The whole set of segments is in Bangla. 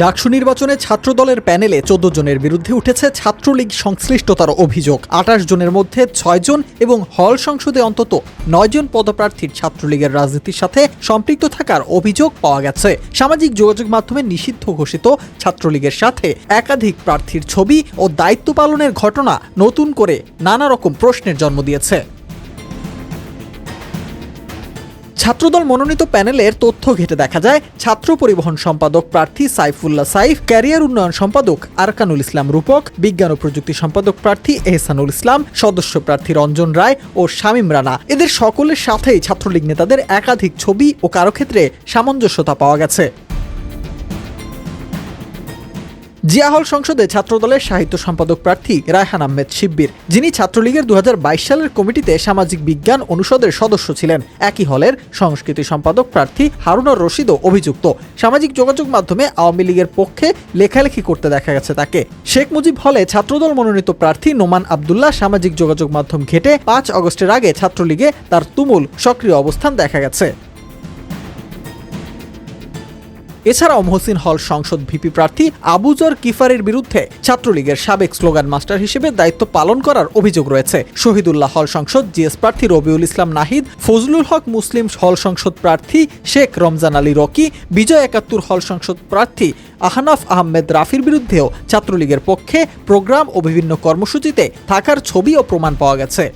ডাকসু নির্বাচনে ছাত্রদলের প্যানেলে ১৪ জনের বিরুদ্ধে উঠেছে ছাত্রলীগ সংশ্লিষ্টতার অভিযোগ। ২৮ জনের মধ্যে ৬ জন এবং হল সংসদে অন্তত ৯ জন পদপ্রার্থীর ছাত্রলীগের রাজনীতির সাথে সম্পৃক্ত থাকার অভিযোগ পাওয়া গেছে। সামাজিক যোগাযোগ মাধ্যমে নিষিদ্ধ ঘোষিত ছাত্রলীগের সাথে একাধিক প্রার্থীর ছবি ও দায়িত্ব পালনের ঘটনা নতুন করে নানা রকম প্রশ্নের জন্ম দিয়েছে। ছাত্রদল মনোনীত প্যানেলের তথ্য ঘেঁটে দেখা যায়, ছাত্র পরিবহন সম্পাদক প্রার্থী সাইফুল্লাহ সাইফ, ক্যারিয়ার উন্নয়ন সম্পাদক আরকানুল ইসলাম রূপক, বিজ্ঞান ও প্রযুক্তি সম্পাদক প্রার্থী এহসানুল ইসলাম, সদস্য প্রার্থী রঞ্জন রায় ও শামীম রানা, এদের সকলের সাথেই ছাত্রলীগ নেতাদের একাধিক ছবি ও কারো ক্ষেত্রে সামঞ্জস্যতা পাওয়া গেছে। জিয়া হল সংসদে ছাত্রদলের সাহিত্য সম্পাদক প্রার্থী রায়হান আহমেদ শিব্বির, যিনি ছাত্রলীগের ২০২২ সালের কমিটিতে সামাজিক বিজ্ঞান অনুষদের সদস্য ছিলেন। একই হলের সংস্কৃতি সম্পাদক প্রার্থী হারুনুর রশিদও অভিযুক্ত। সামাজিক যোগাযোগ মাধ্যমে আওয়ামী লীগের পক্ষে লেখালেখি করতে দেখা গেছে তাকে। শেখ মুজিব হলে ছাত্রদল মনোনীত প্রার্থী নোমান আবদুল্লাহ সামাজিক যোগাযোগ মাধ্যম ঘেঁটে ৫ আগস্টের আগে ছাত্রলীগে তার তুমুল সক্রিয় অবস্থান দেখা গেছে। এছাড়াও মহসিন হল সংসদ ভিপি প্রার্থী আবুজর কিফারের বিরুদ্ধে ছাত্রলীগের সাবেক স্লোগান মাস্টার হিসেবে দায়িত্ব পালন করার অভিযোগ রয়েছে। শহীদুল্লাহ হল সংসদ জিএস প্রার্থী রবিউল ইসলাম নাহিদ, ফজলুল হক মুসলিম হল সংসদ প্রার্থী শেখ রমজান আলী রকি, বিজয় ৭১ হল সংসদ প্রার্থী আহনাফ আহমেদ রাফির বিরুদ্ধেও ছাত্রলীগের পক্ষে প্রোগ্রাম ও বিভিন্ন কর্মসূচিতে থাকার ছবি ও প্রমাণ পাওয়া গেছে।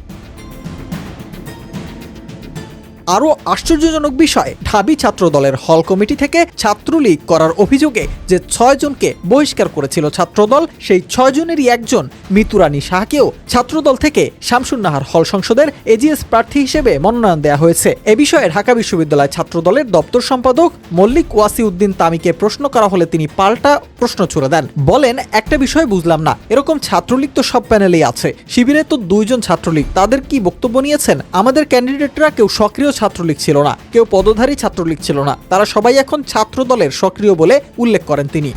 আরও আশ্চর্যজনক বিষয়, ঢাবি ছাত্রদলের হল কমিটি থেকে ছাত্রলীগ করার অভিযোগে যে ৬ জনকে বহিষ্কার করেছিল ছাত্রদল, সেই ৬ জনেরই একজন মিতুরানী শাহকেও ছাত্রদল থেকে শামসুন্নাহার হল সংসদের এজিএস প্রার্থী হিসেবে মনোনয়ন দেওয়া হয়েছে। এ বিষয়ে ঢাকা বিশ্ববিদ্যালয় ছাত্রদলের দপ্তর সম্পাদক মল্লিক ওয়াসিউদ্দিন তামিকে প্রশ্ন করা হলে তিনি পাল্টা প্রশ্ন ছুড়ে দেন, বলেন, একটা বিষয় বুঝলাম না, এরকম ছাত্রলীগ তো সব প্যানেলেই আছে, শিবিরে তো ২ জন ছাত্রলীগ, তাদের কি বক্তব্য নিয়েছেন? আমাদের ক্যান্ডিডেটরা কেউ সক্রিয় ছাত্রলীগ ছিল না, কেউ পদধারী ছাত্রলীগ ছিল না, তারা সবাই এখন ছাত্রদলের সক্রিয় বলে উল্লেখ করেন তিনি।